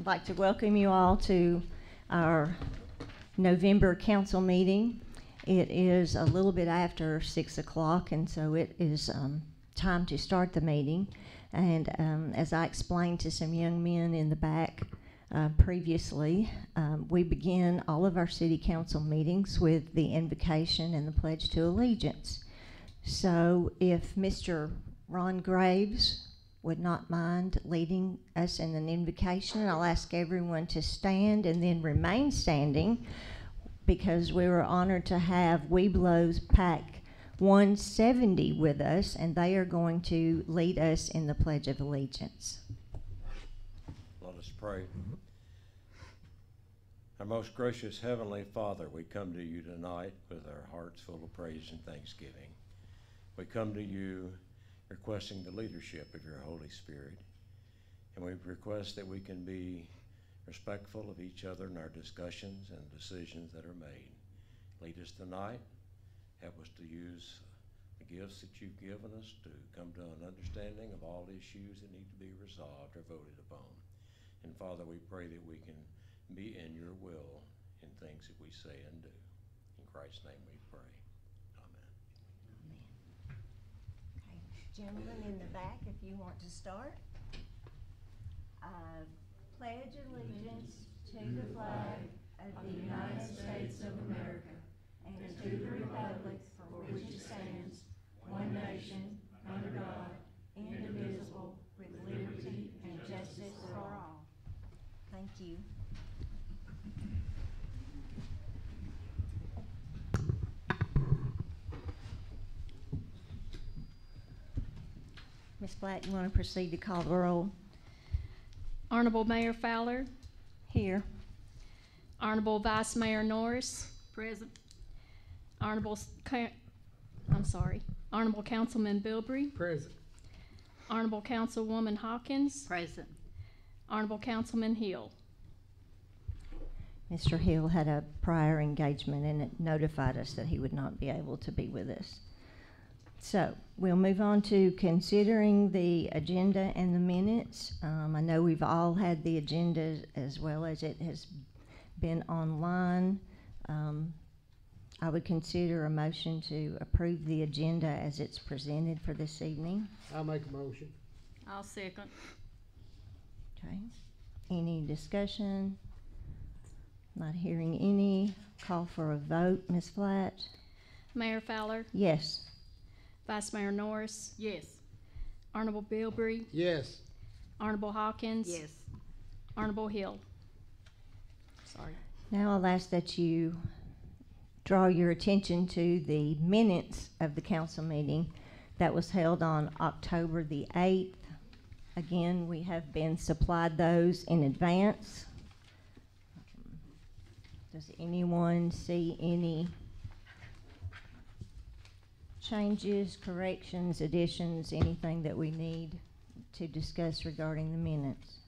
I'd like to welcome you all to our November council meeting. It is a little bit after 6 o'clock, and so it is time to start the meeting. And as I explained to some young men in the back previously, we begin all of our city council meetings with the invocation and the Pledge to Allegiance. So if Mr. Ron Graves would not mind leading us in an invocation, I'll ask everyone to stand and then remain standing, because we were honored to have Webelos Pack 170 with us, and they are going to lead us in the Pledge of Allegiance. Let us pray. Our most gracious Heavenly Father, we come to you tonight with our hearts full of praise and thanksgiving. We come to you requesting the leadership of your Holy Spirit, and we request that we can be respectful of each other in our discussions and decisions that are made. Lead us tonight. Help us to use the gifts that you've given us to come to an understanding of all issues that need to be resolved or voted upon. And Father, we pray that we can be in your will in things that we say and do. In Christ's name we pray. Gentlemen in the back, if you want to start. I pledge allegiance to the flag of the United States of America and to the republic for which it stands, one nation, under God, indivisible, with liberty and justice for all. Thank you. Ms. Black, you want to proceed to call the roll? Honorable Mayor Fowler. Here. Honorable Vice Mayor Norris. Present. Honorable Councilman Bilbrey. Present. Honorable Councilwoman Hawkins. Present. Honorable Councilman Hill. Mr. Hill had a prior engagement, and it notified us that he would not be able to be with us. So we'll move on to considering the agenda and the minutes. I know we've all had the agenda as well as it has been online. I would consider a motion to approve the agenda as it's presented for this evening. I'll make a motion. I'll second. Okay. Any discussion? Not hearing any. Call for a vote. Ms. Flatt? Mayor Fowler. Yes. Vice Mayor Norris. Yes. Honorable Bilbrey. Yes. Honorable Hawkins. Yes. Honorable Hill. Sorry. Now I'll ask that you draw your attention to the minutes of the council meeting that was held on October the 8th. Again, we have been supplied those in advance. Does anyone see any changes, corrections, additions, anything that we need to discuss regarding the minutes?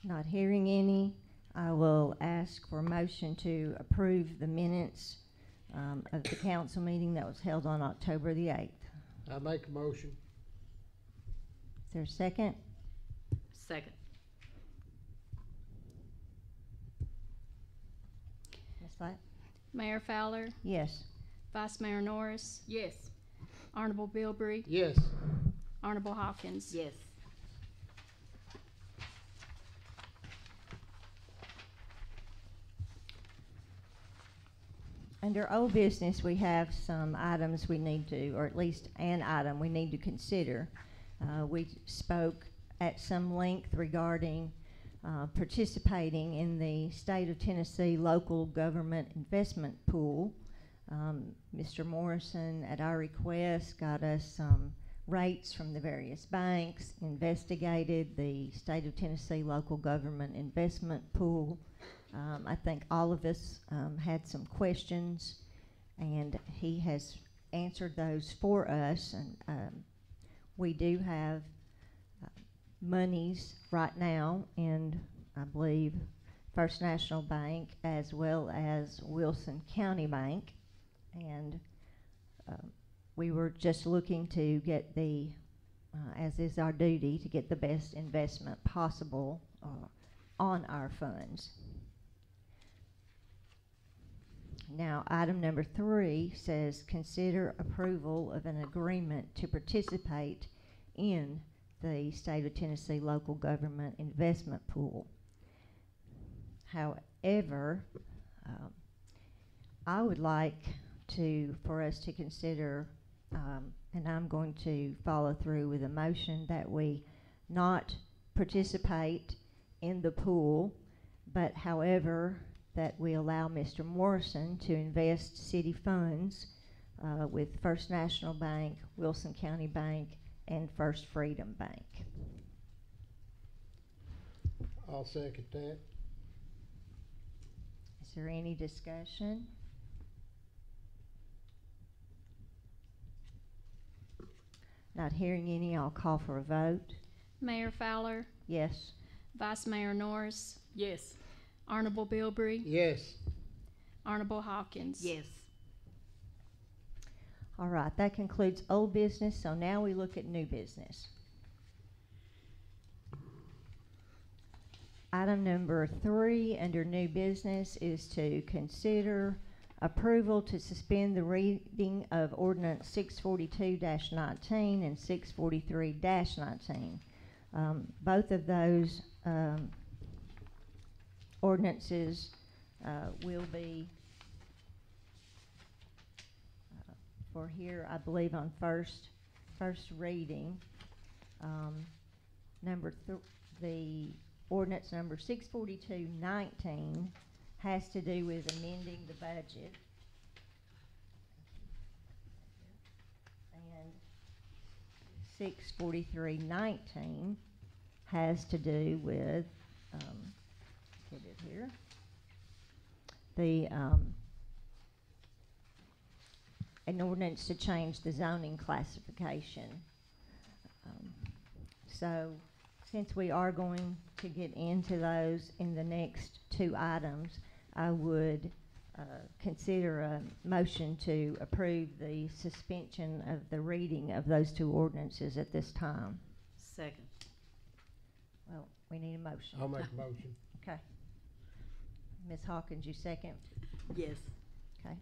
Not hearing any, I will ask for a motion to approve the minutes of the council meeting that was held on October the 8th. I'll make a motion. Is there a second? Second. Ms. Flatt? Mayor Fowler. Yes. Vice Mayor Norris. Yes. Honorable Bilbrey. Yes. Honorable Hawkins. Yes. Under old business, we have some items we need to, or at least an item we need to consider. We spoke at some length regarding participating in the State of Tennessee Local Government Investment Pool. Mr. Morrison, at our request, got us some rates from the various banks, investigated the State of Tennessee Local Government Investment Pool. I think all of us had some questions, and he has answered those for us. And we do have monies right now in, I believe, First National Bank as well as Wilson County Bank. And we were just looking to get the, as is our duty, to get the best investment possible on our funds. Now, item number 3 says consider approval of an agreement to participate in the State of Tennessee Local Government Investment Pool. However, I would like for us to consider, and I'm going to follow through with a motion that we not participate in the pool, but however, that we allow Mr. Morrison to invest city funds with First National Bank, Wilson County Bank, and First Freedom Bank. I'll second that. Is there any discussion? Not hearing any, I'll call for a vote. Mayor Fowler, Yes. Vice Mayor Norris, Yes. Honorable Bilbrey, Yes. Honorable Hawkins. Yes. All right, that concludes old business, so now we look at new business. Item number 3 under new business is to consider approval to suspend the reading of ordinance 642-19 and 643-19. Both of those ordinances will be for here, I believe, on first reading. The ordinance number 642-19 has to do with amending the budget. And 643-19 has to do with, get it here, an ordinance to change the zoning classification. So since we are going to get into those in the next 2 items, I would consider a motion to approve the suspension of the reading of those 2 ordinances at this time. Second. Well, we need a motion. I'll make a motion. Okay. Ms. Hawkins, you second? Yes. Okay.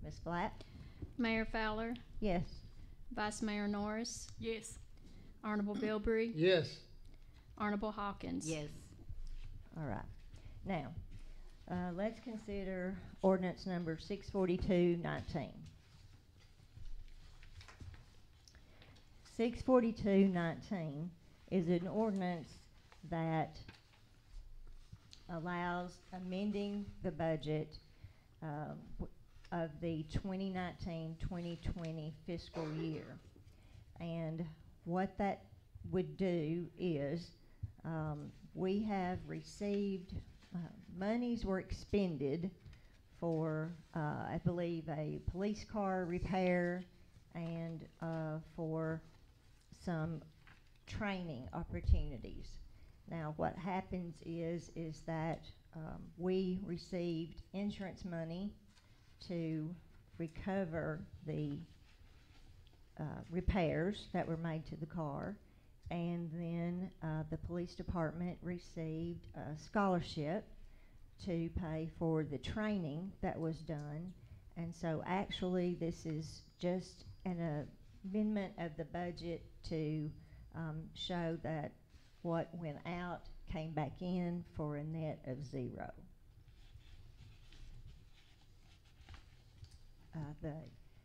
Ms. Black? Mayor Fowler, Yes. Vice Mayor Norris, Yes. Honorable Bilbrey, Yes. Honorable Hawkins. Yes. All right. Now, let's consider ordinance number 642-19. 642-19 is an ordinance that allows amending the budget of the 2019-2020 fiscal year. And what that would do is we have received monies were expended for I believe a police car repair and for some training opportunities. Now what happens is that we received insurance money to recover the repairs that were made to the car, and then the police department received a scholarship to pay for the training that was done. And so actually this is just an amendment of the budget to show that what went out came back in for a net of 0.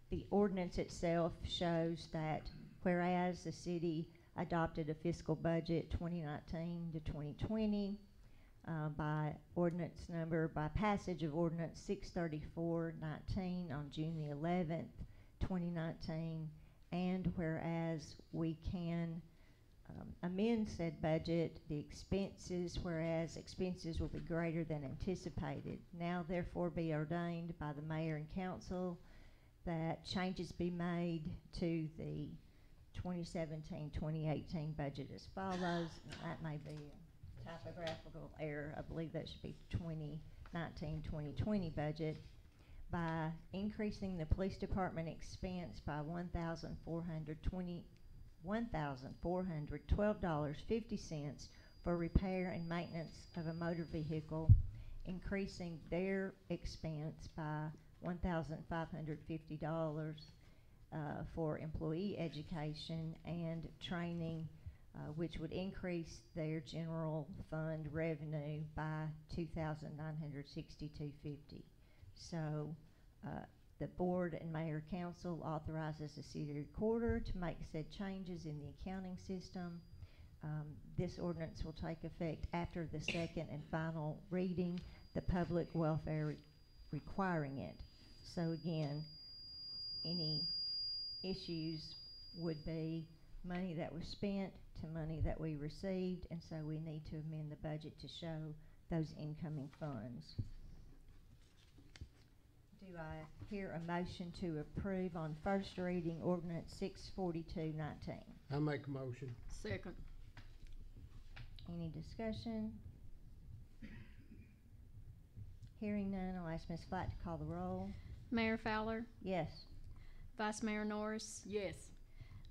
The ordinance itself shows that whereas the city adopted a fiscal budget 2019 to 2020 by passage of ordinance 634-19 on June the 11th, 2019, and whereas we can amend said budget, whereas expenses will be greater than anticipated. Now therefore be ordained by the mayor and council that changes be made to the 2017-2018 budget as follows. And that may be typographical error. I believe that should be 2019-2020 budget, by increasing the police department expense by $1,412.50 for repair and maintenance of a motor vehicle, increasing their expense by $1,550 for employee education and training, which would increase their general fund revenue by $2,962.50. So the board and mayor council authorizes the city recorder to make said changes in the accounting system. This ordinance will take effect after the second and final reading, the public welfare requiring it. So again, any issues would be money that was spent to money that we received, and so we need to amend the budget to show those incoming funds. Do I hear a motion to approve on first reading ordinance 642-19? I make a motion. Second. Any discussion? Hearing none, I'll ask Ms. Flatt to call the roll. Mayor Fowler, Yes. Vice Mayor Norris, Yes.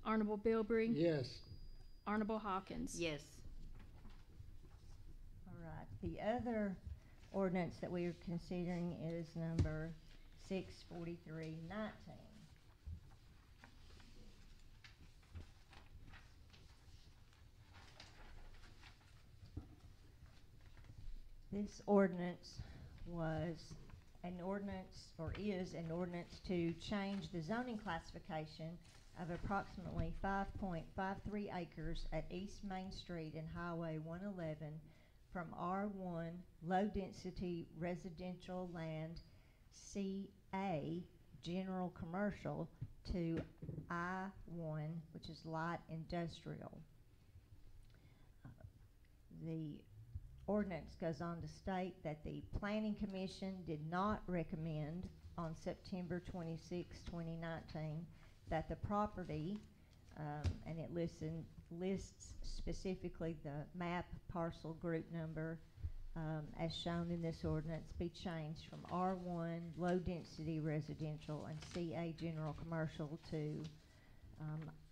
Honorable Bilbrey, Yes. Honorable Hawkins. Yes. All right. The other ordinance that we are considering is number 643-19. This ordinance was an ordinance, or is an ordinance, to change the zoning classification of approximately 5.53 acres at East Main Street and Highway 111 from R1 low-density residential land CA general commercial to I1, which is light industrial. The ordinance goes on to state that the Planning Commission did not recommend on September 26, 2019, that the property, and it lists specifically the map parcel group number as shown in this ordinance, be changed from R1 low density residential and CA general commercial to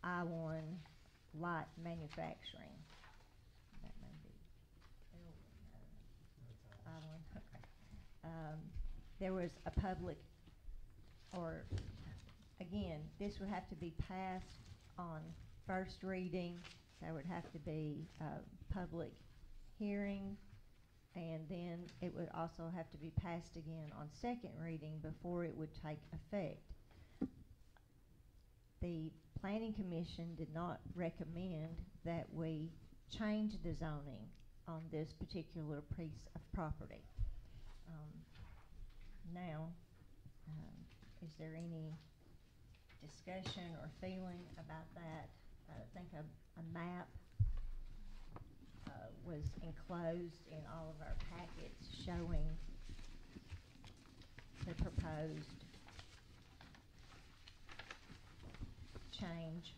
I1 light manufacturing. That may be I1, okay. There was a public, or again, this would have to be passed on first reading. There would have to be a public hearing, and then it would also have to be passed again on second reading before it would take effect. The Planning Commission did not recommend that we change the zoning on this particular piece of property. Now, is there any discussion or feeling about that? I think a map was enclosed in all of our packets showing the proposed change.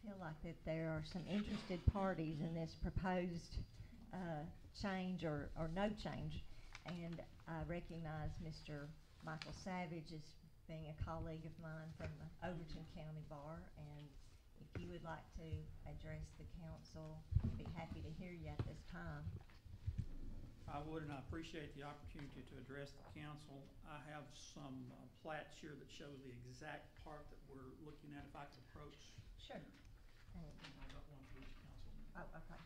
I feel like that there are some interested parties in this proposed change or no change, and I recognize Mr. Michael Savage as being a colleague of mine from the Overton County Bar, and if you would like to address the council, I'd be happy to hear you at this time. I would, and I appreciate the opportunity to address the council. I have some plats here that show the exact part that we're looking at. If I could approach, Sure. Thank you. I've got one for each council. Oh, okay, that's okay.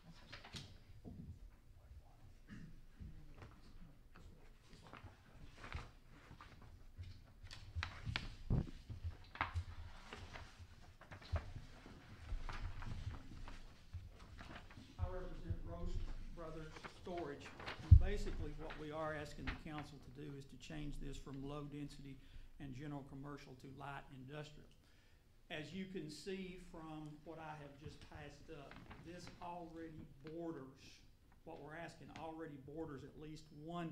I represent Roast Brothers Storage. And basically, what we are asking the council to do is to change this from low density and general commercial to light industrial. As you can see from what I have just passed up, this already borders, what we're asking already borders at least one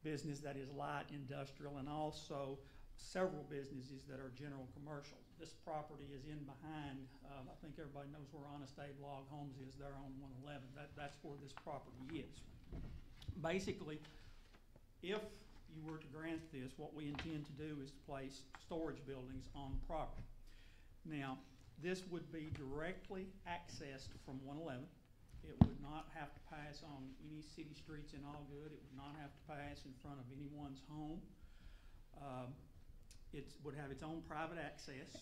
business that is light industrial and also several businesses that are general commercial. This property is in behind, I think everybody knows where Honest Abe Log Homes is there on 111. That's where this property is. Basically, if you were to grant this, what we intend to do is to place storage buildings on the property. Now, this would be directly accessed from 111. It would not have to pass on any city streets in Allgood. It would not have to pass in front of anyone's home. It would have its own private access.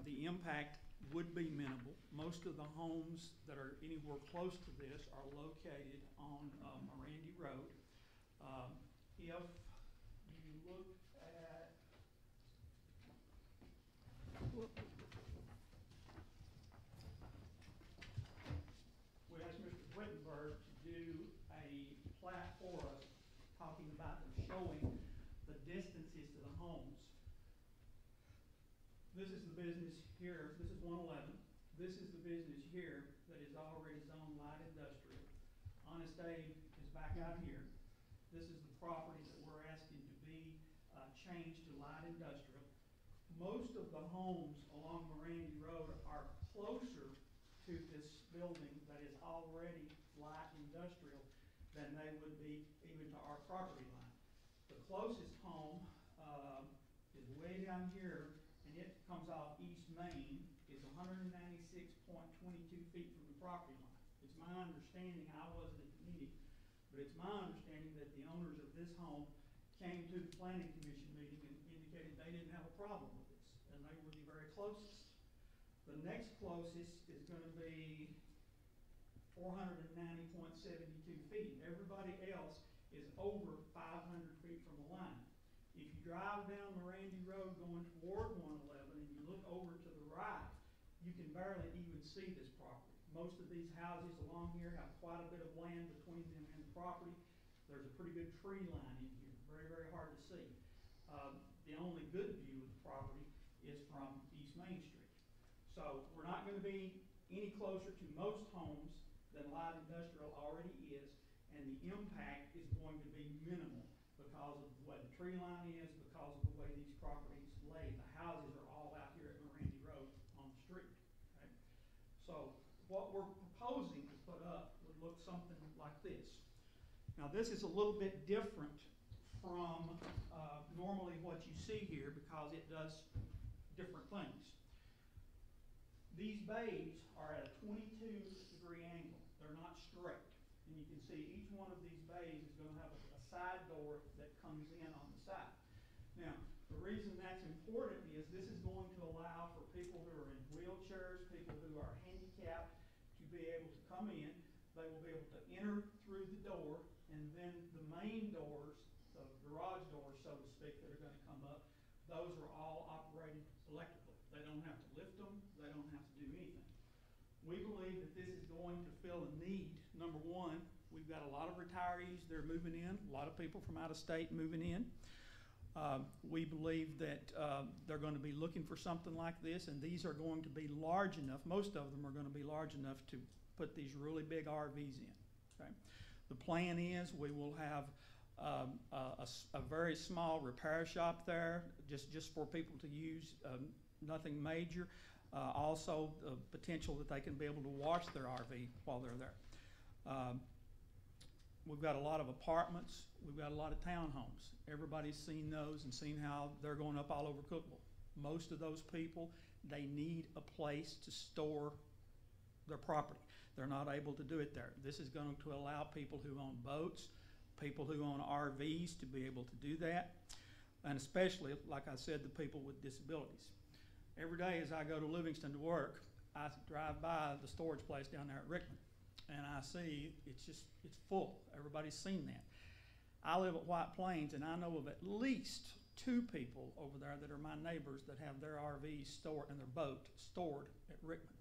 The impact would be minimal. Most of the homes that are anywhere close to this are located on Mirandy Road. If you look at we asked Mr. Wittenberg to do a plat for us, talking about and showing the distances to the homes. This is the business here, this is 111. This is the business here that is already zoned light industrial. Honest Abe is back out here. This is the property that we're asking to be changed to light industrial. Most of the homes along Mirandy Road are closer to this building that is already light industrial than they would be even to our property line. The closest home is way down here, and it comes off East Main, is 196.22 feet from the property line. It's my understanding, I wasn't at the meeting, but it's my understanding that the owners of this home came to the planning commission meeting and indicated they didn't have a problem with this, and they were the very closest. The next closest is gonna be 490.72 feet. Everybody else is over 500 feet from the line. If you drive down Mirandy Road going toward 111 and you look over to the right, you can barely even see this property. Most of these houses along here have quite a bit of land between them and the property. There's a pretty good tree line in here, very, very hard to see. The only good view of the property is from East Main Street. So we're not going to be any closer to most homes than light industrial already is, and the impact is going to be minimal because of the way the tree line is, because of the way these properties lay. The houses are all out here at Mirandy Road on the street. Okay? So what we're proposing to put up would look something like this. Now this is a little bit different from normally what you see here because it does different things. These bays are at a 22-degree angle. They're not straight. And you can see each one of these bays is going to have a side door that comes in on the side. Now, the reason that's important is this is going to allow for people who are in wheelchairs, people who are handicapped, to be able to come in. They will be able to enter through the door, and then the main doors, the garage doors, so to speak, that are going to come up, those are all operated electrically. They don't have to lift them. They don't have to do anything. We believe that this is going to fill a need. Number one, we've got a lot of retirees that are moving in, a lot of people from out of state moving in. We believe that they're going to be looking for something like this, and these are going to be large enough, most of them are going to be large enough to put these really big RVs in. Okay? The plan is we will have a very small repair shop there, just for people to use, nothing major. Also, the potential that they can be able to wash their RV while they're there. We've got a lot of apartments. We've got a lot of townhomes. Everybody's seen those and seen how they're going up all over Cookeville. Most of those people they need a place to store their property. They're not able to do it there. This is going to allow people who own boats, people who own RVs to be able to do that, and especially, like I said, the people with disabilities. Every day as I go to Livingston to work, I drive by the storage place down there at Rickman, and I see it's full. Everybody's seen that. I live at White Plains, and I know of at least 2 people over there that are my neighbors that have their RVs stored and their boat stored at Rickman.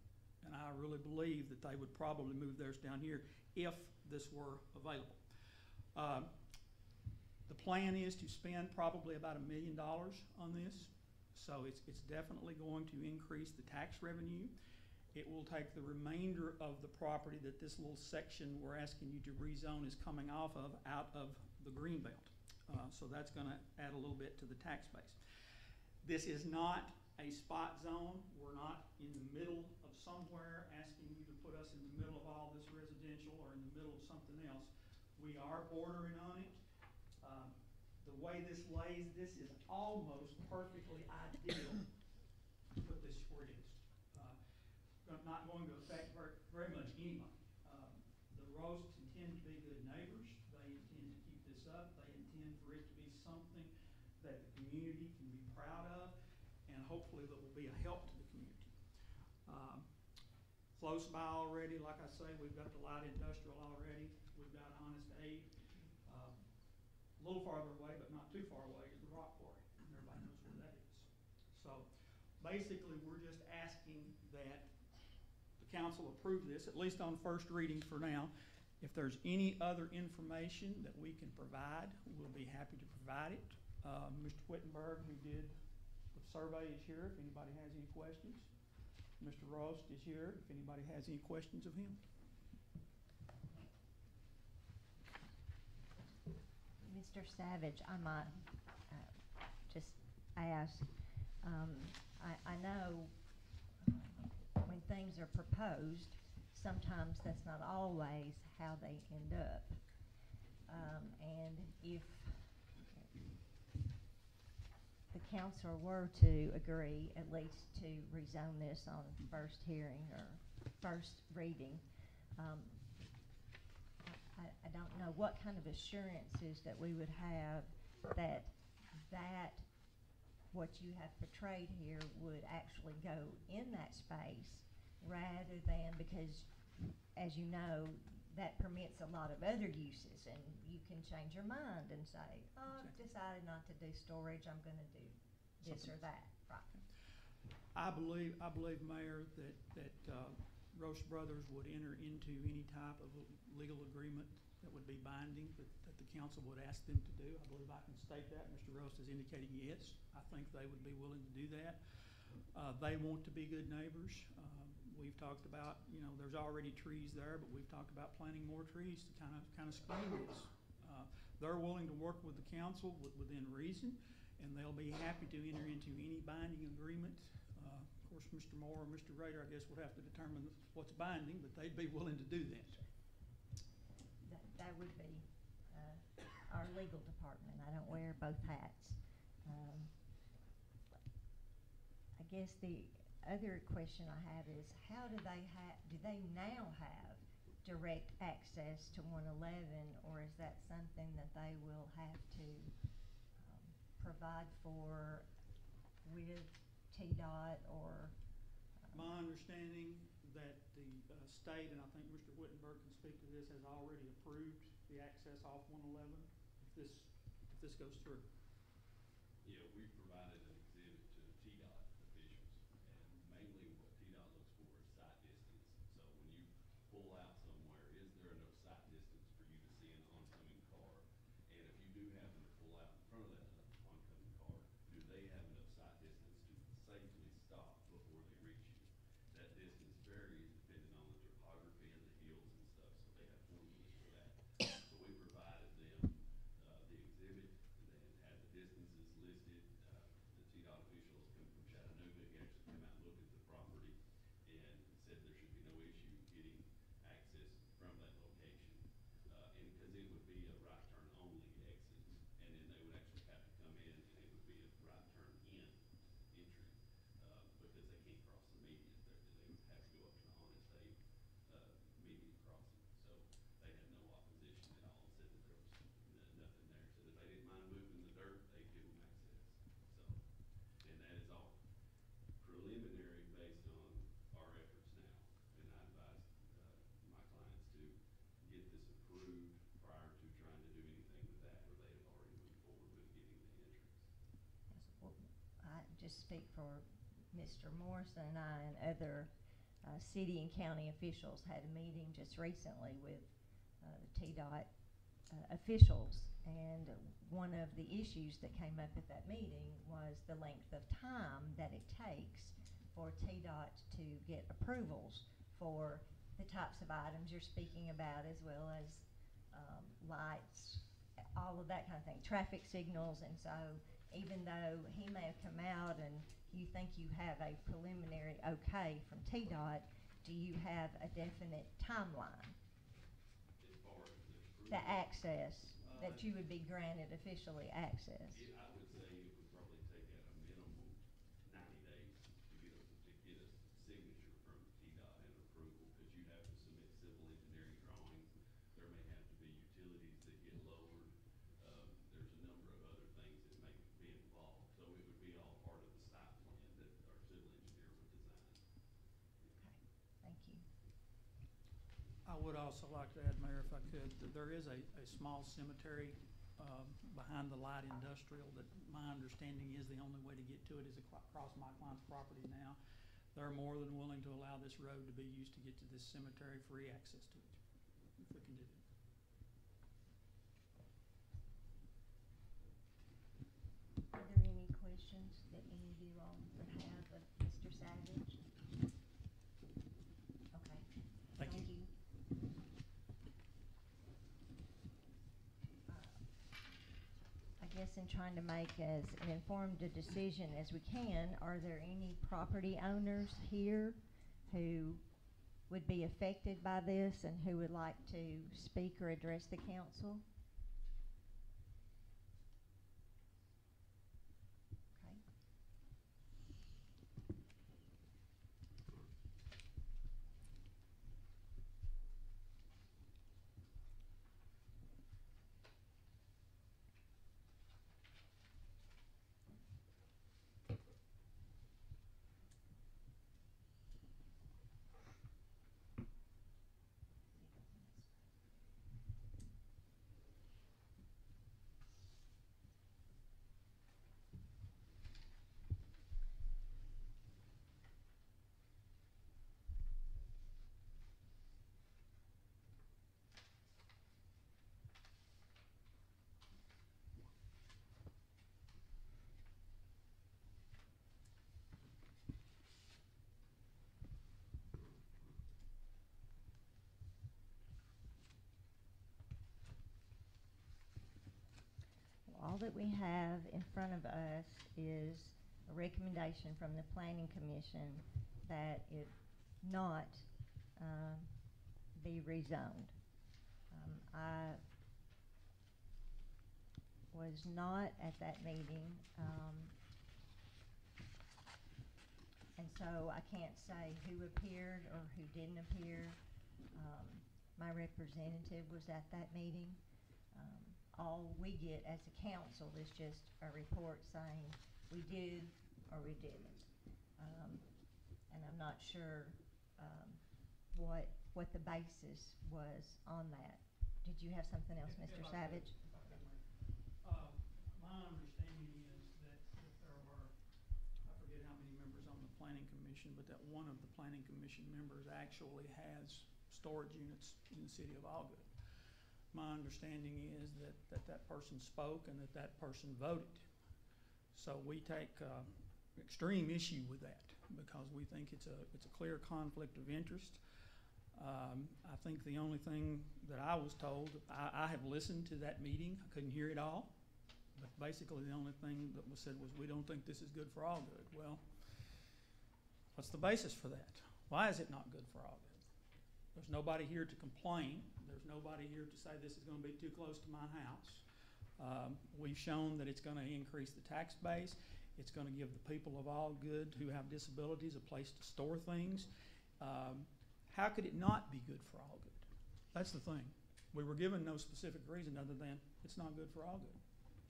And I really believe that they would probably move theirs down here if this were available. The plan is to spend probably about $1 million on this, so it's definitely going to increase the tax revenue. It will take the remainder of the property that this little section we're asking you to rezone is coming off of out of the greenbelt. So that's going to add a little bit to the tax base. This is not a spot zone. We're not in the middle of somewhere asking you to put us in the middle of all this residential or in the middle of something else. We are bordering on it. The way this lays, this is almost perfectly ideal to put this where it is. Not going to affect very much anybody. The Roasts intend to be good neighbors. They intend to keep this up. They intend for it to be something that the community can be proud of, and hopefully that will be a help to the community. Close by already, like I say, we've got the light industrial already. We've got Honest Aid. A little farther away, but not too far away, is the Rock Quarry. Everybody knows where that is. So basically, we're just asking that the council approve this, at least on first reading for now. If there's any other information that we can provide, we'll be happy to provide it. Mr. Whittenberg, who did the survey, is here if anybody has any questions. Mr. Roast is here if anybody has any questions of him. Mr. Savage, I might just ask, I know when things are proposed, sometimes that's not always how they end up. And if the council were to agree at least to rezone this on first hearing or first reading, I don't know what kind of assurances that we would have that what you have portrayed here would actually go in that space rather than, because as you know, that permits a lot of other uses, and you can change your mind and say, oh, I've decided not to do storage, I'm gonna do this or that, right? I believe, Mayor, that Roche Brothers would enter into any type of legal agreement that would be binding, that the council would ask them to do. I believe I can state that. Mr. Roast is indicating yes. I think they would be willing to do that. They want to be good neighbors. We've talked about, there's already trees there, but we've talked about planting more trees to kind of screen this. They're willing to work with the council within reason, and they'll be happy to enter into any binding agreement. Of course, Mr. Moore or Mr. Rader, I guess, would have to determine what's binding, but they'd be willing to do that. That would be our legal department. I don't wear both hats. I guess the other question I have is, how do they now have direct access to 111, or is that something that they will have to provide for with TDOT or? My understanding that the state, and I think Mr. Whittenberg can speak to this, has already approved the access off 111 if this goes through. Yeah, we provided an exhibit to TDOT officials, and mainly what TDOT looks for is sight distance. So when you pull out somewhere, is there enough sight distance for you to see an oncoming car? And if you do happen to pull out in front of that oncoming car, do they have enough sight distance to safely stop before they reach you? That distance varies depending on the topography and the hills and stuff, so they have formulas for that. So we provided them the exhibit, and then had the distances listed. The just speak for Mr. Morrison and I and other city and county officials, had a meeting just recently with the TDOT officials, and one of the issues that came up at that meeting was the length of time that it takes for TDOT to get approvals for the types of items you're speaking about, as well as lights, all of that kind of thing, traffic signals. And so even though he may have come out and you think you have a preliminary okay from TDOT, do you have a definite timeline? As far as the approval. The access, that you would be granted officially access? I would say it would probably take at a minimum 90 days to get a signature from TDOT and approval, because you'd have to submit civil engineering drawings. There may have to be utilities that get lowered. There's a number of other things that may be involved. So it would be all part of the site plan that our civil engineer would design. Okay, thank you. I would also like to add, Mayor, if I could, that there is a small cemetery behind the light industrial that my understanding is the only way to get to it is across my client's property now. They're more than willing to allow this road to be used to get to this cemetery, free access to it, if we can do it. Are there any questions that any of you all would have of Mr. Savage? Okay. Thank you. I guess in trying to make as an informed a decision as we can, are there any property owners here who would be affected by this and who would like to speak or address the council? Okay. All that we have in front of us is a recommendation from the Planning Commission that it not be rezoned. I was not at that meeting, and so I can't say who appeared or who didn't appear. My representative was at that meeting. All we get as a council is just a report saying we did or we didn't. And I'm not sure what the basis was on that. Did you have something else, Mr. Savage? My understanding is that there were, I forget how many members on the Planning Commission, but that one of the Planning Commission members actually has storage units in the city of Allgood. My understanding is that person spoke and that person voted. So we take extreme issue with that because we think it's a clear conflict of interest. I think the only thing that I was told, I have listened to that meeting. I couldn't hear it all, but basically the only thing that was said was, we don't think this is good for Allgood. Well, what's the basis for that? Why is it not good for Allgood? There's nobody here to complain. There's nobody here to say this is going to be too close to my house. We've shown that it's going to increase the tax base. It's going to give the people of Allgood who have disabilities a place to store things. How could it not be good for Allgood? That's the thing. We were given no specific reason other than it's not good for Allgood.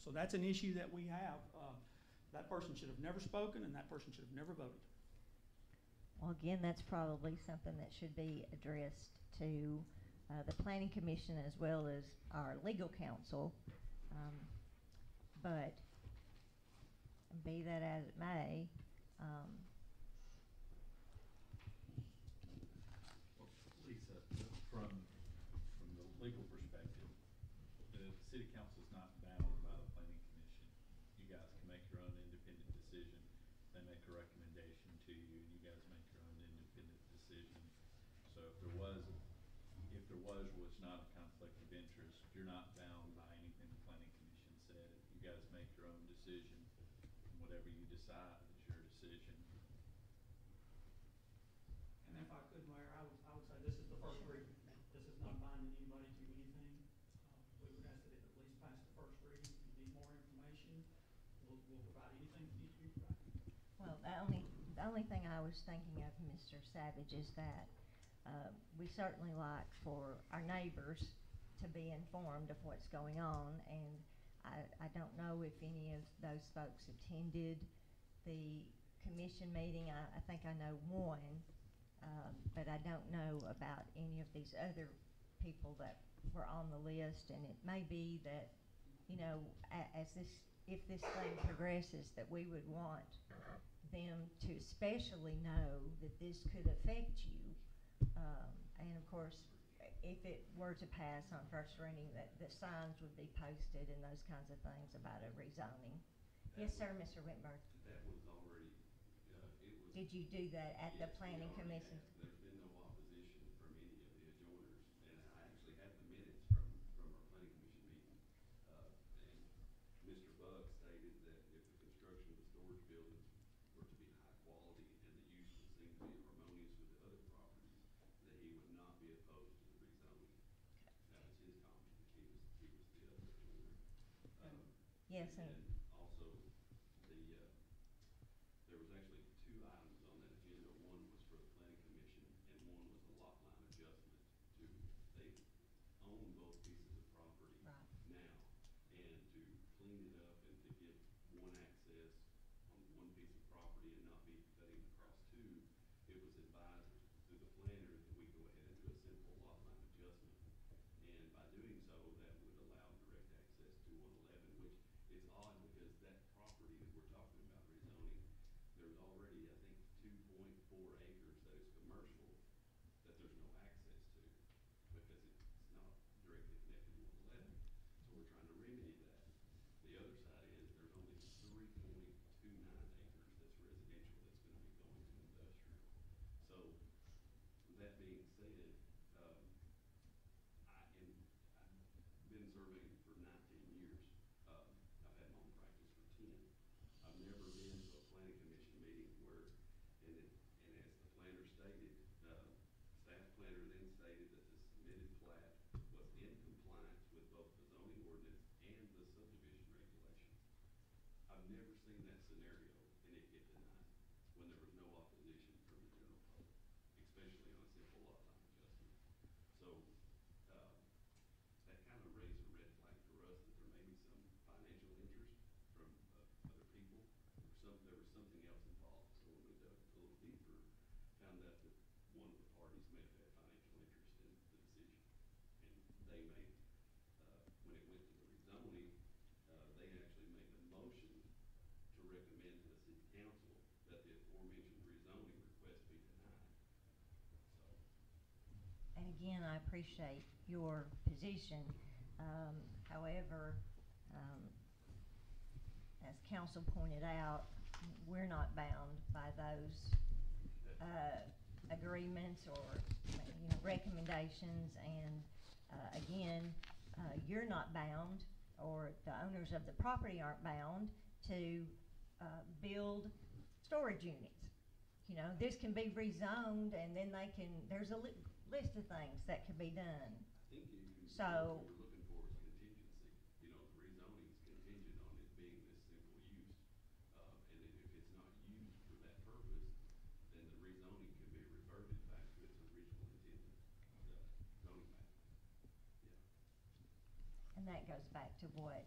So that's an issue that we have. That person should have never spoken and that person should have never voted. Well, again, that's probably something that should be addressed to the Planning Commission as well as our legal counsel. But be that as it may, Well, Lisa, from the legal perspective, the city council's not bound by the planning commission. You guys can make your own independent decision. They make a recommendation to you, and you guys make your own independent decision. So if there was not a conflict of interest, you're not bound by anything the planning commission said. You guys make your own decision, and whatever you decide is your decision. And if I could, Mayor, I would say this is the first reading. This is not binding anybody to anything. We would ask that it at least pass the first reading. If you need more information, we'll provide anything that needs to be provided. well, the only thing I was thinking of, Mr. Savage, is that we certainly like for our neighbors to be informed of what's going on, and I don't know if any of those folks attended the commission meeting. I think I know one, but I don't know about any of these other people that were on the list, and it may be that, you know, if this thing progresses, that we would want them to especially know that this could affect you. And of course, if it were to pass on first reading, that the signs would be posted and those kinds of things about a rezoning. Yes, sir, Mr. Whitmer. That was already, it was. Did you do that at the Yes, we planning already commission? have. There's been no opposition from any of the adjoiners, and I actually have the minutes from our planning commission meeting. And Mr. Buck stated that if the construction of the storage buildings were to be high quality and the use would seem to be harmonious with the other properties, that he would not be opposed to the rezoning. That was his comment. He was the other adjoiner. Yes, And and then also, there was actually two items on that agenda. One was for the planning commission, and one was a lot line adjustment to, they own both pieces of property Right. now. And to clean it up and to give one access on one piece of property and not be cutting across two, it was advised to the planner that we go ahead and do a simple lot line adjustment. And by doing so, that would allow direct access to 111, which is odd because that property that we're talking about rezoning, there's already, I think, 2.4 acres that is commercial that there's no access to because it's not directly connected to 111. So we're trying to remedy that. The other side is there's only 3.29 acres that's residential that's going to be going to industrial. So that being said, I've been surveying for 19 years. I've had my own practice for 10. I've never been to a planning commission meeting where, and as the planner stated, staff planner then stated that the submitted plat was in compliance with both the zoning ordinance and the subdivision regulations. I've never seen that scenario and it get denied when there was no opposition from the general public, especially on a simple lot line adjustment. So, that kind of raised a red flag for us that there may be some financial interest from other people. There was something else involved. So when we dug a little deeper, found out that one of the parties may have had financial interest in the decision. And they made, when it went to the rezoning, they actually made a motion to recommend to the city council that the aforementioned rezoning request be denied. So, And again, I appreciate your position. However, as council pointed out, we're not bound by those agreements or, you know, recommendations. And again, you're not bound, or the owners of the property aren't bound to build storage units. You know, this can be rezoned, and then they can, there's a list of things that can be done. I think So- what we're looking for is contingency. You know, the rezoning is contingent on it being this simple use. And then if it's not used for that purpose, then the rezoning can be reverted back to its original intent, the zoning map. Yeah. And that goes back to what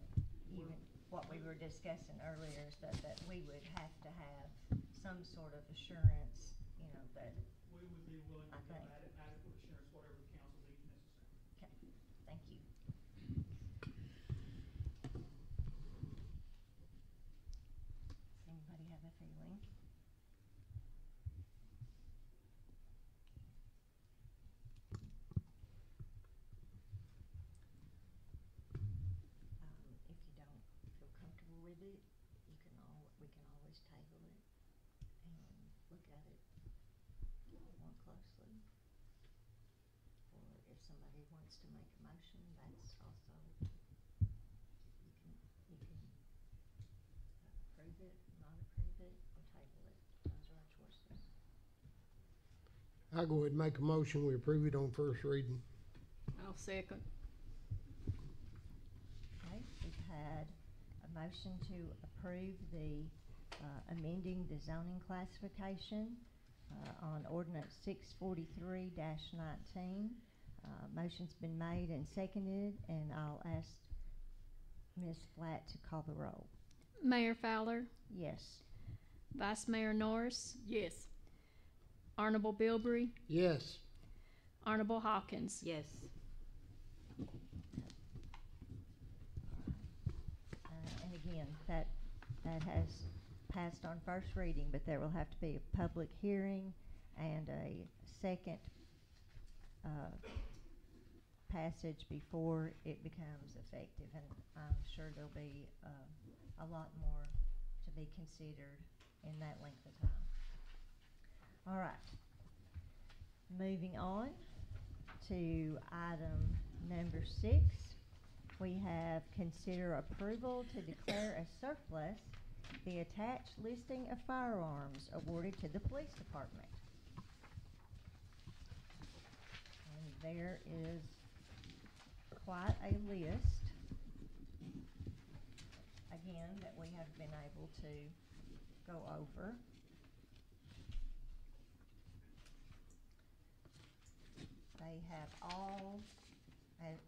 we were discussing earlier, is that we would have to have some sort of assurance, you know, that, We would be willing to I give think. adequate assurance, whatever the council deems necessary. okay, thank you. look at it more closely. Or if somebody wants to make a motion, that's also, you can approve it, not approve it, or table it. Those are our choices. I'll go ahead and make a motion, we approve it on first reading. I'll second. Okay, we've had a motion to approve the amending the zoning classification on ordinance 643-19. Motion's been made and seconded, and I'll ask Ms. Flatt to call the roll. Mayor Fowler, Yes. Vice Mayor Norris, Yes. Honorable Bilbrey, Yes. Honorable Hawkins. Yes. And again, that has passed on first reading, but there will have to be a public hearing and a second passage before it becomes effective, and I'm sure there'll be a lot more to be considered in that length of time. All right, moving on to item number 6. We have consider approval to declare as surplus the attached listing of firearms awarded to the police department. And there is quite a list, again, that we have been able to go over. They have all,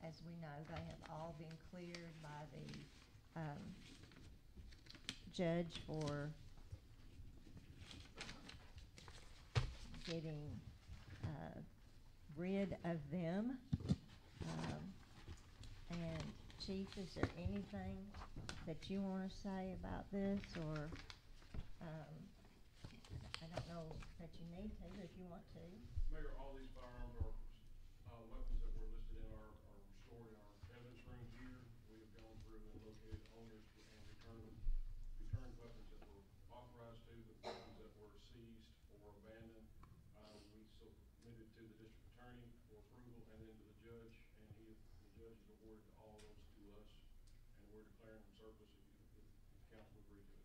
as we know, they have all been cleared by the judge for getting rid of them. And Chief, is there anything that you want to say about this, or I don't know that you need to, if you want to. Mayor, all these firearms are weapons that were listed in are stored in our evidence room here. We have gone through and located owners and returned weapons that were authorized to, the weapons that were seized or abandoned. We submitted to the district attorney for approval and then to the judge, and the judge has awarded all those to us, and we're declaring them surplus if the council agrees to it.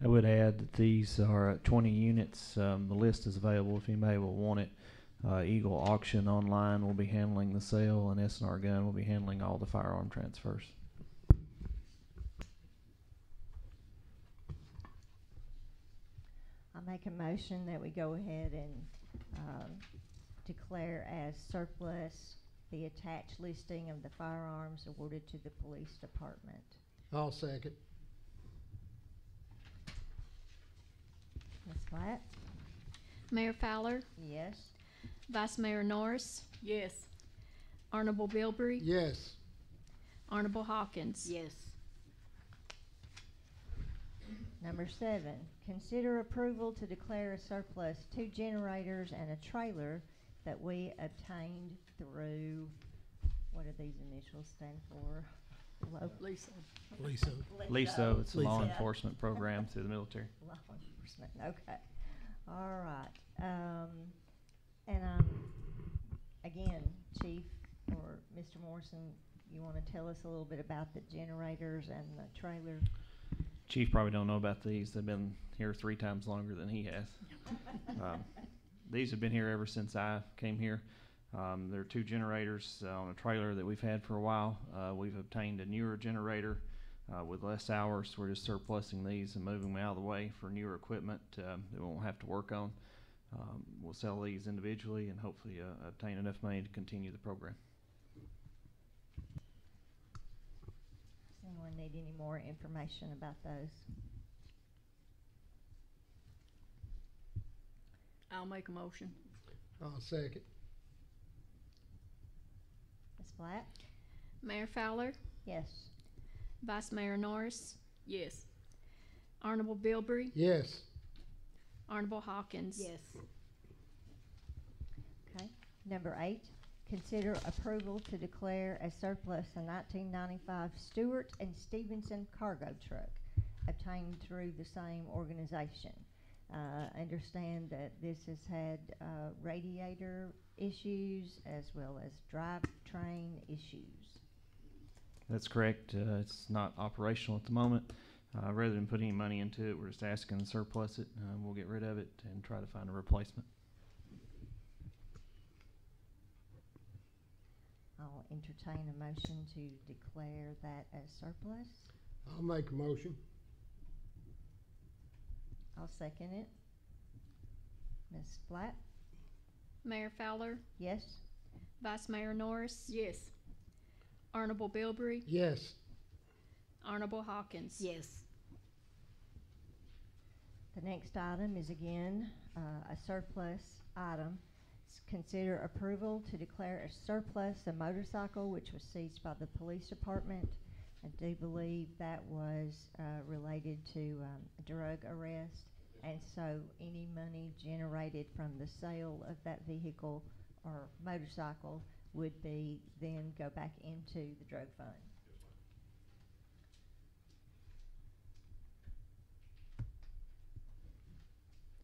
I would add that these are 20 units. The list is available if anybody will want it. Eagle Auction Online will be handling the sale, and S&R Gun will be handling all the firearm transfers. I make a motion that we go ahead and declare as surplus the attached listing of the firearms awarded to the police department. I'll second. Ms. Flatt? Mayor Fowler, Yes. Vice Mayor Norris, Yes. Honorable Bilbrey, Yes. Honorable Hawkins. Yes. Number 7, consider approval to declare a surplus 2 generators and a trailer that we obtained through, what do these initials stand for? Lisa. Lisa. LISO, it's a law Lisa. enforcement program through the military. Law enforcement, okay. All right. And again, Chief or Mr. Morrison, you want to tell us a little bit about the generators and the trailer? Chief probably don't know about these. They've been here 3 times longer than he has. These have been here ever since I came here. There are 2 generators on a trailer that we've had for a while. We've obtained a newer generator with less hours. We're just surplusing these and moving them out of the way for newer equipment that we won't have to work on. We'll sell these individually and hopefully obtain enough money to continue the program. Does anyone need any more information about those? I'll make a motion. I'll second. Ms. Black? Mayor Fowler, Yes. Vice Mayor Norris, Yes. Honorable Bilbrey, Yes. Honorable Hawkins. Yes. Okay. Number 8, consider approval to declare as surplus a 1995 Stewart and Stevenson cargo truck obtained through the same organization. Understand that this has had radiator issues as well as drivetrain issues. That's correct. It's not operational at the moment. Rather than putting any money into it, we're just asking to surplus it. We'll get rid of it and try to find a replacement. I'll entertain a motion to declare that as surplus. I'll make a motion. I'll second it. Ms. Black? Mayor Fowler, Yes? Vice Mayor Norris, Yes. Honorable Bilbrey, Yes. Honorable Hawkins. Yes. The next item is again a surplus item. Consider approval to declare as surplus a motorcycle which was seized by the police department. I do believe that was related to a drug arrest, and so any money generated from the sale of that vehicle or motorcycle would be then go back into the drug fund.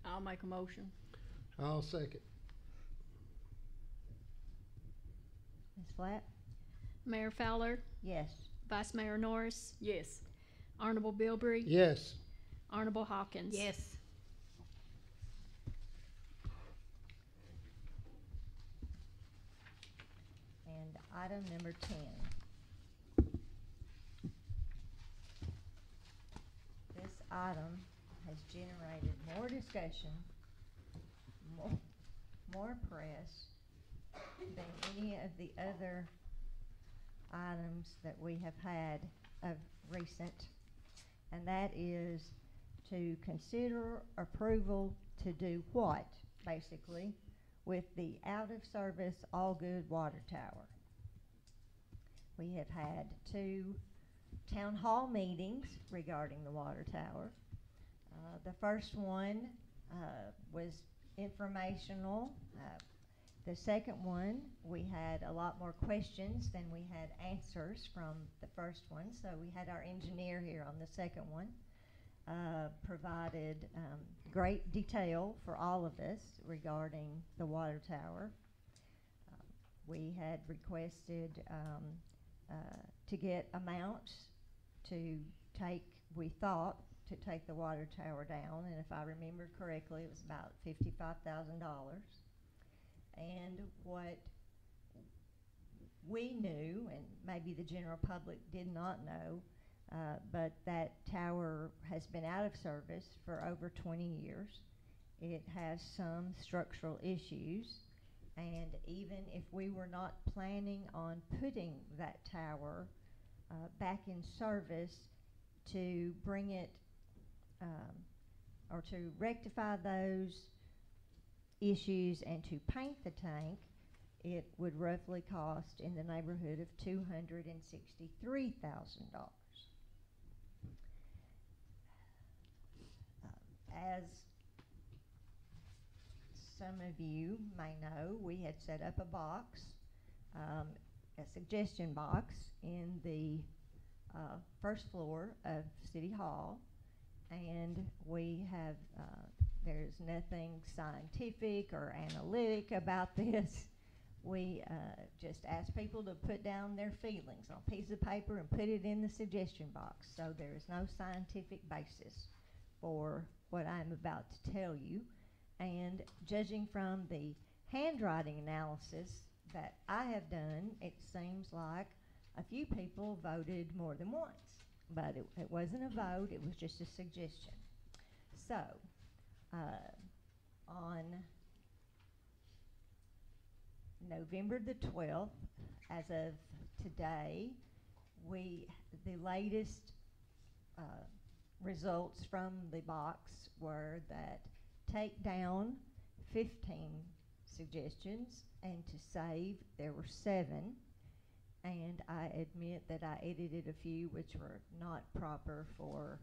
I'll make a motion. I'll second. Ms. Flatt? Mayor Fowler, Yes. Vice Mayor Norris, Yes. Honorable Bilbrey, Yes. Honorable Hawkins. Yes. And item number 10. This item has generated more discussion, more press than any of the other items that we have had of recent, and that is to consider approval to do what, basically, with the out-of-service All-Good water tower. We have had 2 town hall meetings regarding the water tower. The first one was informational. The second one, we had a lot more questions than we had answers from the first one. So we had our engineer here on the second one, provided great detail for all of us regarding the water tower. We had requested to get amounts to take, we thought, to take the water tower down, and if I remember correctly, it was about $55,000. And what we knew, and maybe the general public did not know, but that tower has been out of service for over 20 years. It has some structural issues, and even if we were not planning on putting that tower back in service to bring it or to rectify those issues and to paint the tank, it would roughly cost in the neighborhood of $263,000. As some of you may know, we had set up a box, a suggestion box in the first floor of City Hall, and we have there's nothing scientific or analytic about this. We just ask people to put down their feelings on a piece of paper and put it in the suggestion box. So there is no scientific basis for what I'm about to tell you. And judging from the handwriting analysis that I have done, it seems like a few people voted more than once. But it wasn't a vote, it was just a suggestion. So, on November the 12th, as of today, the latest results from the box were that take down 15 suggestions, and to save there were 7. And I admit that I edited a few which were not proper for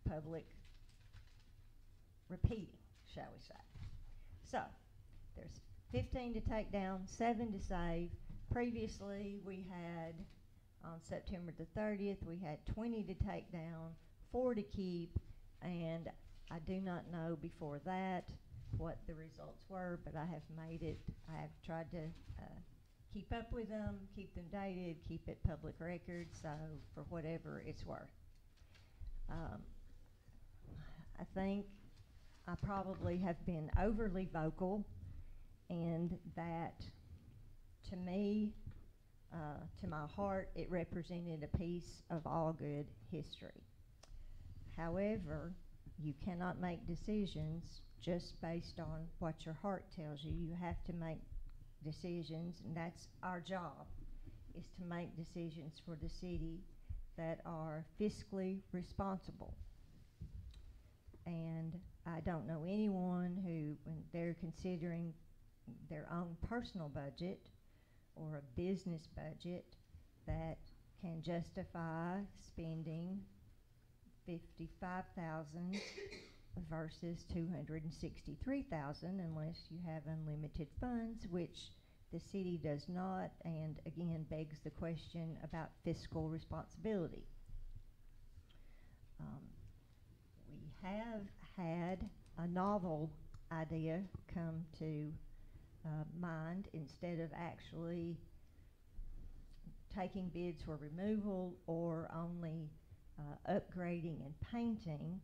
public repeating, shall we say. So, there's 15 to take down, 7 to save. Previously, we had, on September the 30th, we had 20 to take down, 4 to keep, and I do not know before that what the results were, but I have made it. I have tried to keep up with them, keep them dated, keep it public record, so for whatever it's worth. I think I probably have been overly vocal, and that to me, to my heart, it represented a piece of all good history. However, you cannot make decisions just based on what your heart tells you. You have to make decisions, and that's our job, is to make decisions for the city that are fiscally responsible. And I don't know anyone who, when they're considering their own personal budget or a business budget, that can justify spending $55,000 versus $263,000 unless you have unlimited funds, which the city does not, and again begs the question about fiscal responsibility. We have had a novel idea come to mind. Instead of actually taking bids for removal or only upgrading and painting,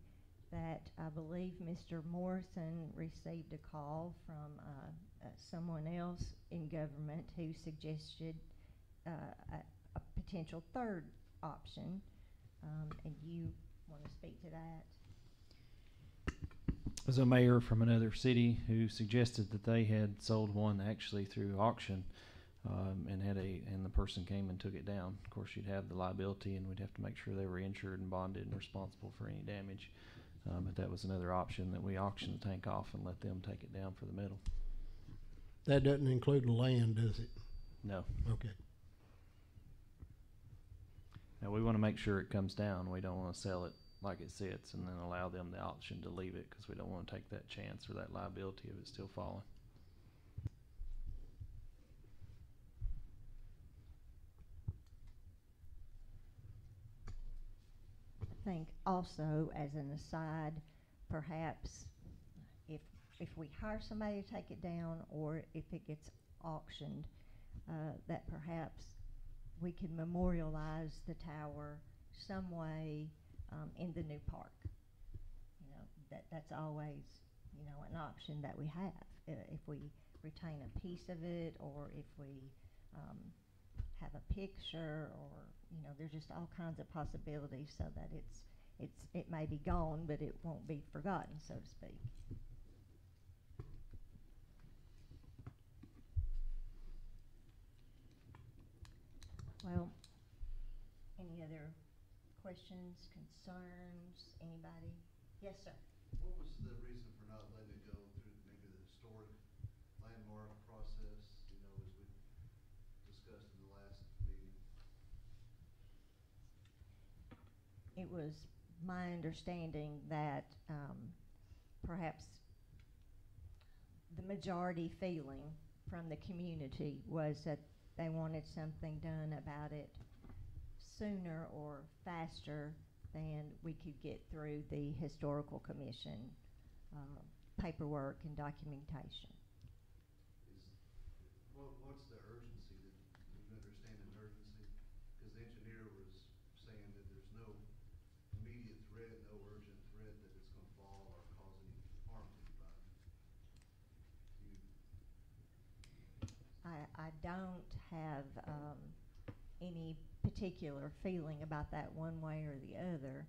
that I believe Mr. Morrison received a call from someone else in government who suggested a potential third option, and you want to speak to that? Was a mayor from another city who suggested that they had sold one actually through auction, and the person came and took it down. Of course, you'd have the liability, and we'd have to make sure they were insured and bonded and responsible for any damage. But that was another option, that we auction the tank off and let them take it down for the metal. That doesn't include the land, does it? No. Okay. Now, we want to make sure it comes down. We don't want to sell it like it sits and then allow them the option to leave it, because we don't want to take that chance or that liability of it still falling. I think also, as an aside, perhaps if we hire somebody to take it down, or if it gets auctioned, that perhaps we can memorialize the tower some way in the new park. You know, that's always, you know, an option that we have. If we retain a piece of it, or if we have a picture, or, you know, there's just all kinds of possibilities, so that it may be gone, but it won't be forgotten, so to speak. Well, any other questions, concerns, anybody? Yes, sir. What was the reason for not letting it go through maybe the historic landmark process, you know, as we discussed in the last meeting? It was my understanding that perhaps the majority feeling from the community was that they wanted something done about it sooner or faster than we could get through the historical commission paperwork and documentation. What's the urgency that you understand an urgency? Because the engineer was saying that there's no immediate threat, no urgent threat that it's going to fall or cause any harm to anybody. I don't have any particular feeling about that one way or the other.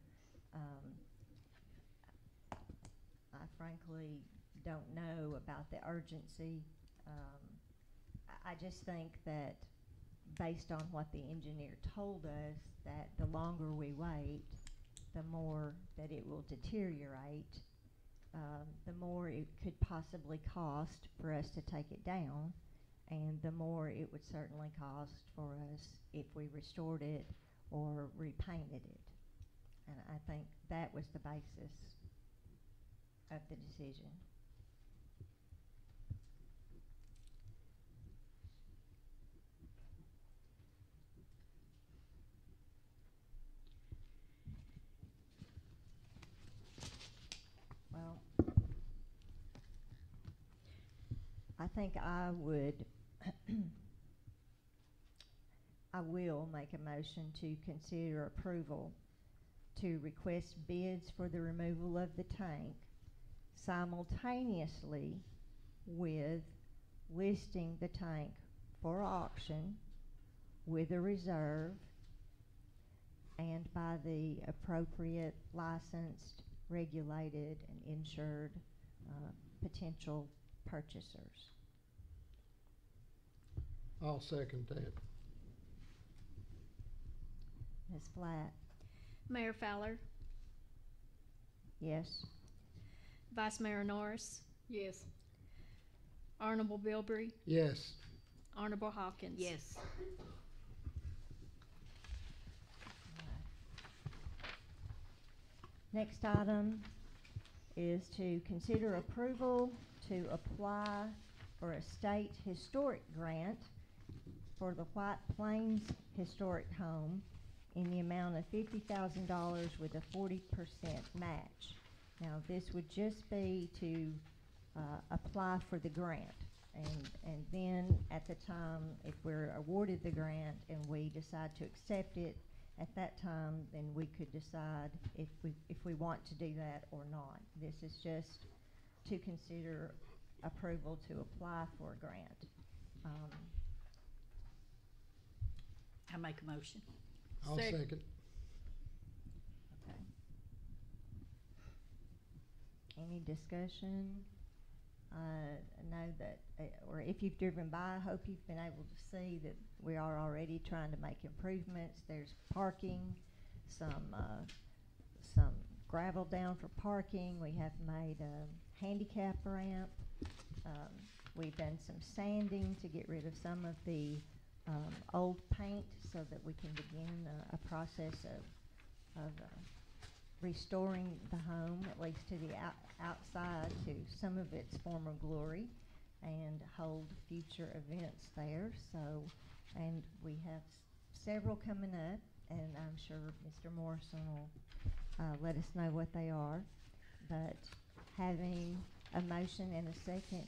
I frankly don't know about the urgency. I just think that based on what the engineer told us, that the longer we wait, the more that it will deteriorate, the more it could possibly cost for us to take it down, and the more it would certainly cost for us if we restored it or repainted it. And I think that was the basis of the decision. I think I would, I will make a motion to consider approval to request bids for the removal of the tank simultaneously with listing the tank for auction with a reserve and by the appropriate licensed, regulated, and insured potential purchasers. I'll second that. Ms. Blatt? Mayor Fowler, Yes. Vice Mayor Norris, Yes. Honorable Bilbrey, Yes. Honorable Hawkins. Yes. Next item is to consider approval to apply for a state historic grant for the White Plains Historic Home in the amount of $50,000 with a 40% match. Now, this would just be to apply for the grant. And then at the time, if we're awarded the grant and we decide to accept it, at that time, then we could decide if we want to do that or not. This is just to consider approval to apply for a grant. I make a motion. I'll Second. second. Okay. Any discussion? I know that, or if you've driven by, I hope you've been able to see that we are already trying to make improvements. There's parking, some gravel down for parking. We have made a handicap ramp. We've done some sanding to get rid of some of the old paint so that we can begin a process of restoring the home, at least to the outside, to some of its former glory, and hold future events there. So, and we have several coming up, and I'm sure Mr. Morrison will let us know what they are. But having a motion and a second,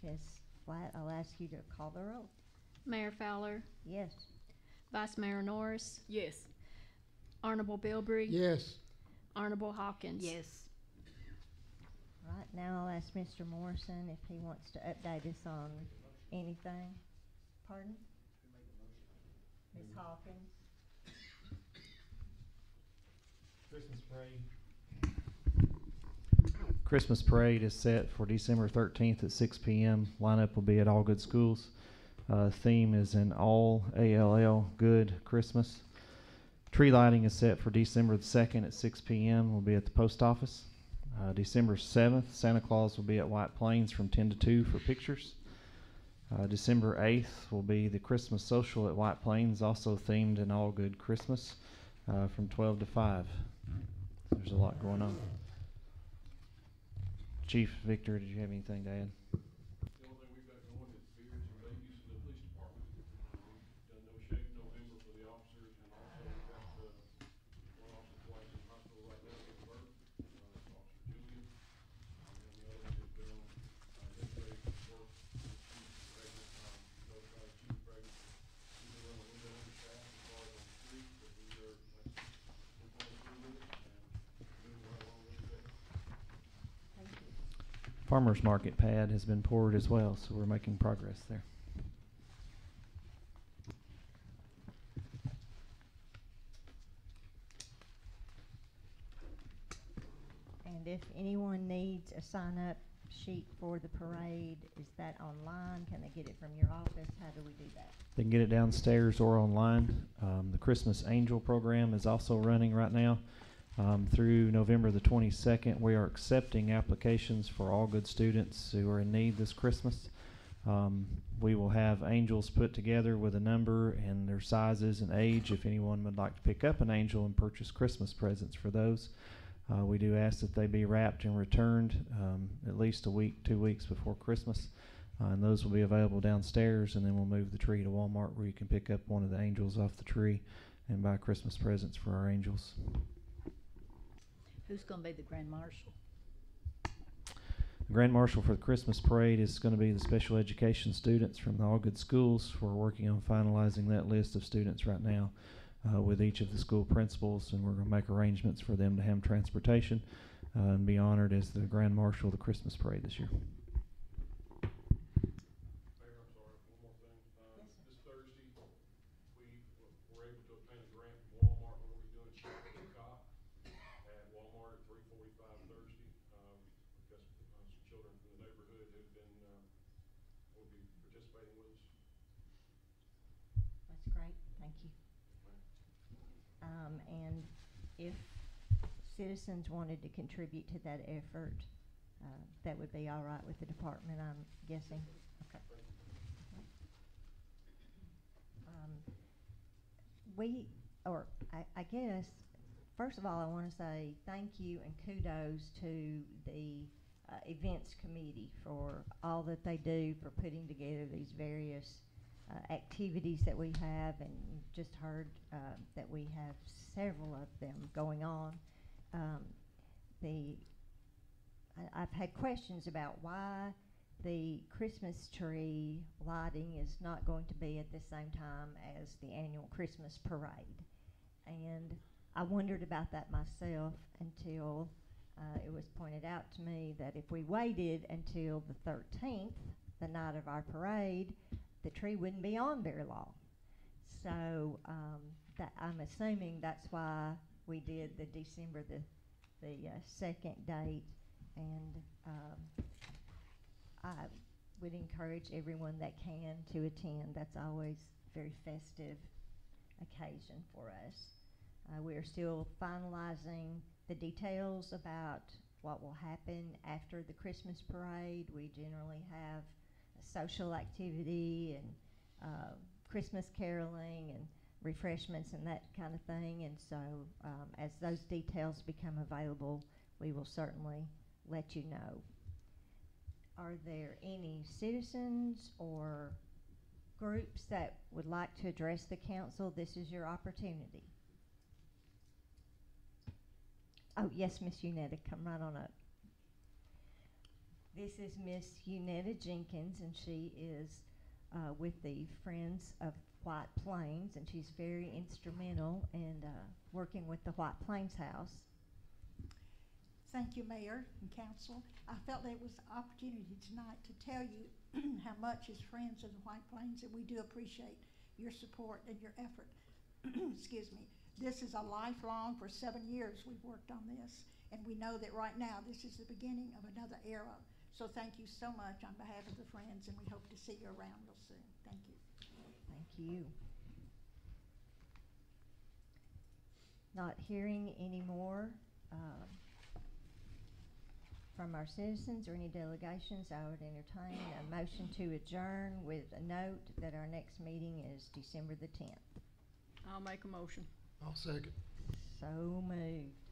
Ms. Blatt, I'll ask you to call the roll. Mayor Fowler, Yes. Vice Mayor Norris, Yes. Honorable Bilbrey, Yes. Honorable Hawkins. Yes. Right, now I'll ask Mr. Morrison if he wants to update us on anything. Pardon? Ms. Hawkins? Christmas parade is set for December 13th at 6 p.m. Lineup will be at all good schools. Theme is an all ALL good Christmas. Tree lighting is set for December the 2nd at 6 p.m. will be at the post office. December 7th, Santa Claus will be at White Plains from 10 to 2 for pictures. December 8th will be the Christmas social at White Plains, also themed an all good Christmas, from 12 to 5. There's a lot going on. Chief Victor, did you have anything to add? The only thing we've got going is beards and babies for the police department. Done No Shave November for the officers, and also we've got one officer twice in the hospital right now giving birth. That's Officer Julian. And the other one is doing yesterday work. She's pregnant. Notified she's pregnant. She's been running a little bit understaffed as far as on the street, but we're going through with it and moving right along with it. Farmers Market pad has been poured as well, so we're making progress there. And if anyone needs a sign-up sheet for the parade, is that online? Can they get it from your office? How do we do that? They can get it downstairs or online. The Christmas Angel program is also running right now. Through November the 22nd, we are accepting applications for all good students who are in need this Christmas. We will have angels put together with a number and their sizes and age if anyone would like to pick up an angel and purchase Christmas presents for those. We do ask that they be wrapped and returned at least a week, 2 weeks before Christmas. And those will be available downstairs, and then we'll move the tree to Walmart where you can pick up one of the angels off the tree and buy Christmas presents for our angels. Who's gonna be the Grand Marshal? The Grand Marshal for the Christmas Parade is going to be the special education students from the All Good Schools. We're working on finalizing that list of students right now with each of the school principals, and we're going to make arrangements for them to have transportation and be honored as the Grand Marshal of the Christmas Parade this year. Mayor, I'm sorry, one more thing. This Thursday, we were able to obtain a grant from Walmart. We're going to be doing Shop with a Cop at Walmart at 3:45 Thursday. Because some children from the neighborhood who've been, will be participating with us. That's great, thank you. And if citizens wanted to contribute to that effort, that would be all right with the department, I'm guessing? Okay. I guess, first of all, I want to say thank you and kudos to the events committee for all that they do for putting together these various activities that we have, and just heard that we have several of them going on. I've had questions about why the Christmas tree lighting is not going to be at the same time as the annual Christmas parade. And I wondered about that myself until it was pointed out to me that if we waited until the 13th, the night of our parade, the tree wouldn't be on very long. So that I'm assuming that's why we did the December the 2nd date, and I would encourage everyone that can to attend. That's always a very festive occasion for us. We are still finalizing the details about what will happen after the Christmas parade. We generally have a social activity and Christmas caroling and refreshments and that kind of thing, and so as those details become available, we will certainly let you know. Are there any citizens or groups that would like to address the council? This is your opportunity. Oh, yes, Miss Unetta, come right on up. This is Miss Unetta Jenkins, and she is with the Friends of White Plains, and she's very instrumental in working with the White Plains House. Thank you, Mayor and Council. I felt that it was an opportunity tonight to tell you how much as Friends of the White Plains that we do appreciate your support and your effort. Excuse me. This is a lifelong, for 7 years we've worked on this, and we know that right now this is the beginning of another era. So thank you so much on behalf of the Friends, and we hope to see you around real soon. Thank you. Thank you. Not hearing any more from our citizens or any delegations, I would entertain a motion to adjourn with a note that our next meeting is December the 10th. I'll make a motion. I'll second. So moved.